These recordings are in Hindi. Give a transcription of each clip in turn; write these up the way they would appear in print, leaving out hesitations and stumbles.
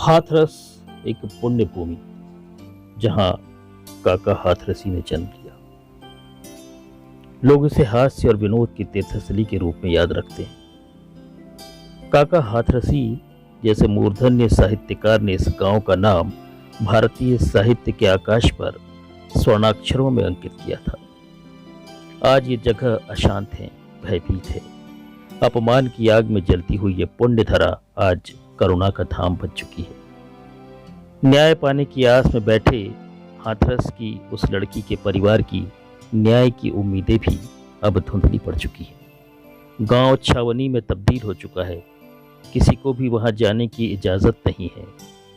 हाथरस एक पुण्य भूमि, जहां काका हाथरसी ने जन्म लिया। लोग इसे हास्य और विनोद की तीर्थस्थली के रूप में याद रखते हैं। काका हाथरसी जैसे मूर्धन्य साहित्यकार ने इस गांव का नाम भारतीय साहित्य के आकाश पर स्वर्णाक्षरों में अंकित किया था। आज ये जगह अशांत है, भयभीत है। अपमान की आग में जलती हुई ये पुण्य धरा आज करुणा का धाम बन चुकी है। न्याय पाने की आस में बैठे हाथरस की उस लड़की के परिवार की न्याय की उम्मीदें भी अब धुंधली पड़ चुकी है। गांव छावनी में तब्दील हो चुका है। किसी को भी वहां जाने की इजाजत नहीं है।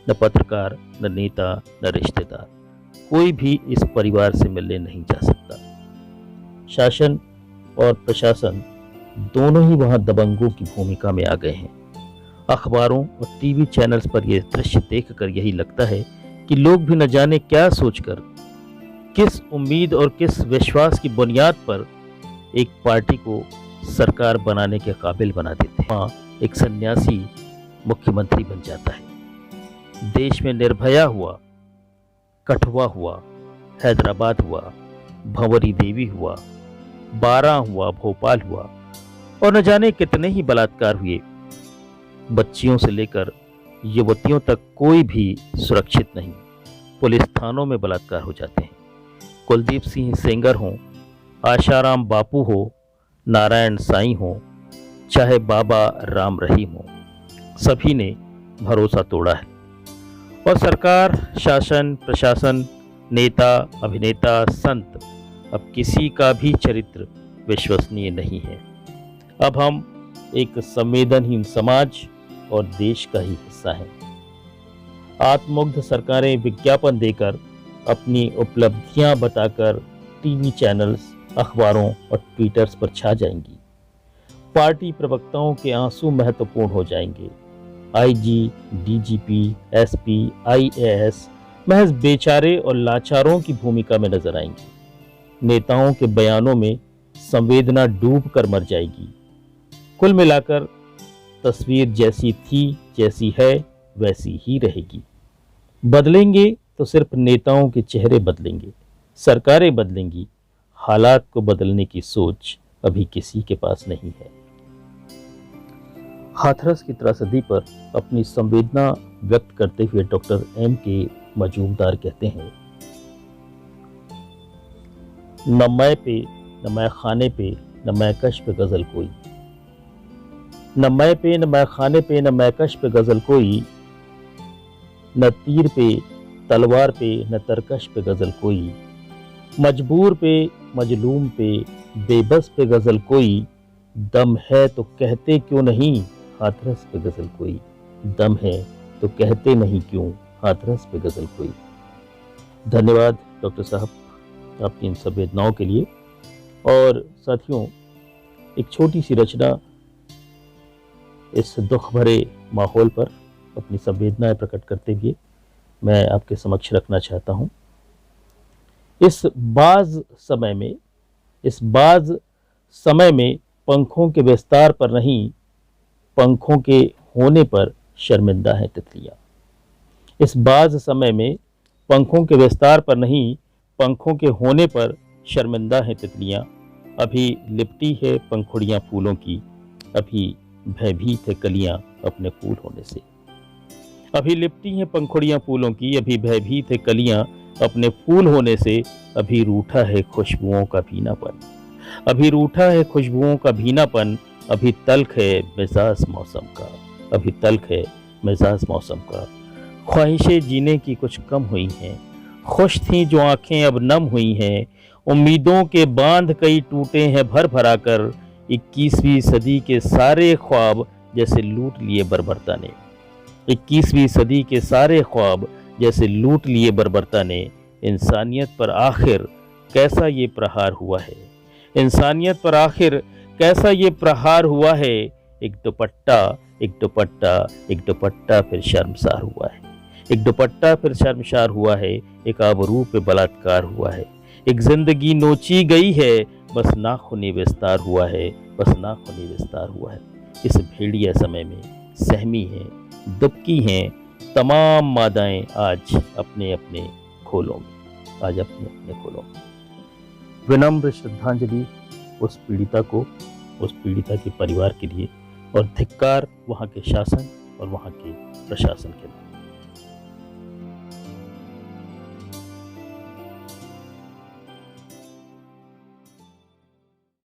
न पत्रकार, न नेता, न रिश्तेदार, कोई भी इस परिवार से मिलने नहीं जा सकता। शासन और प्रशासन दोनों ही वहां दबंगों की भूमिका में आ गए हैं। अखबारों और टीवी चैनल्स पर यह दृश्य देखकर यही लगता है कि लोग भी न जाने क्या सोचकर, किस उम्मीद और किस विश्वास की बुनियाद पर एक पार्टी को सरकार बनाने के काबिल बना देते हैं। एक सन्यासी मुख्यमंत्री बन जाता है। देश में निर्भया हुआ, कठुआ हुआ, हैदराबाद हुआ, भंवरी देवी हुआ, बारां हुआ, भोपाल हुआ और न जाने कितने ही बलात्कार हुए। बच्चियों से लेकर युवतियों तक कोई भी सुरक्षित नहीं। पुलिस थानों में बलात्कार हो जाते हैं। कुलदीप सिंह सेंगर हो, आशाराम बापू हो, नारायण साईं हो, चाहे बाबा राम रहीम हो, सभी ने भरोसा तोड़ा है। और सरकार, शासन, प्रशासन, नेता, अभिनेता, संत, अब किसी का भी चरित्र विश्वसनीय नहीं है। अब हम एक संवेदनहीन समाज और देश का ही हिस्सा है। आत्ममुग्ध सरकारें विज्ञापन देकर, अपनी उपलब्धियां बताकर टीवी चैनल्स, अखबारों और ट्विटर्स पर छा जाएंगी। पार्टी प्रवक्ताओं के आंसू महत्वपूर्ण हो जाएंगे। आईजी, डीजीपी, एसपी, आईएएस महज बेचारे और लाचारों की भूमिका में नजर आएंगे। नेताओं के बयानों में संवेदना डूब कर मर जाएगी। कुल मिलाकर तस्वीर जैसी थी, जैसी है, वैसी ही रहेगी। बदलेंगे तो सिर्फ नेताओं के चेहरे बदलेंगे, सरकारें बदलेंगी। हालात को बदलने की सोच अभी किसी के पास नहीं है। हाथरस की त्रासदी पर अपनी संवेदना व्यक्त करते हुए डॉक्टर M.K. मजूमदार कहते हैं, न मैं पे, न मैं खाने पे, न मैं कश पे गजल कोई। न मैं पे, न मैं खाने पे, न मैं कश पे गजल कोई। न तीर पे, तलवार पे, न तरकश पे गजल कोई। मजबूर पे, मजलूम पे, बेबस पे गजल कोई। दम है तो कहते क्यों नहीं, हाथरस पे गजल कोई। दम है तो कहते नहीं क्यों, हाथरस पे गजल कोई। धन्यवाद डॉक्टर साहब आपकी इन संवेदनाओं के लिए। और साथियों, एक छोटी सी रचना इस दुख भरे माहौल पर अपनी संवेदनाएं प्रकट करते हुए मैं आपके समक्ष रखना चाहता हूं। इस बाज समय में पंखों के विस्तार पर नहीं, पंखों के होने पर शर्मिंदा है तितलियां। इस बाज समय में पंखों के विस्तार पर नहीं, पंखों के होने पर शर्मिंदा है तितलियां। अभी लिपटी है पंखुड़ियां फूलों की, अभी भयभीत है कलियां अपने फूल होने से। अभी लिपटी हैं पंखुड़ियां फूलों की, अभी भयभीत है कलियां अपने फूल होने से। अभी रूठा है खुशबुओं का भीनापन, अभी रूठा है खुशबुओं का भीनापन। अभी तल्ख है मिजाज मौसम का, अभी तल्ख है मिजाज मौसम का। ख्वाहिशें जीने की कुछ कम हुई हैं, खुश थीं जो आंखें अब नम हुई हैं। उम्मीदों के बांध कई टूटे हैं भर भरा कर। 21वीं सदी के सारे ख्वाब जैसे लूट लिए बर्बरता ने। 21वीं सदी के सारे ख्वाब जैसे लूट लिए बर्बरता ने। इंसानियत पर आखिर कैसा ये प्रहार हुआ है, इंसानियत पर आखिर कैसा ये प्रहार हुआ है। एक दुपट्टा, एक दुपट्टा, एक दुपट्टा फिर शर्मसार हुआ है। एक दुपट्टा फिर शर्मसार हुआ है। एक आबरू पे बलात्कार हुआ है। एक जिंदगी नोची गई है, बस नाखूनी विस्तार हुआ है, बस नाखूनी विस्तार हुआ है। इस भेड़िया समय में सहमी हैं, दुबकी हैं, तमाम मादाएं आज अपने अपने खोलों में, विनम्र श्रद्धांजलि उस पीड़िता को, उस पीड़िता के परिवार के लिए, और धिक्कार वहाँ के शासन और वहाँ के प्रशासन के लिए।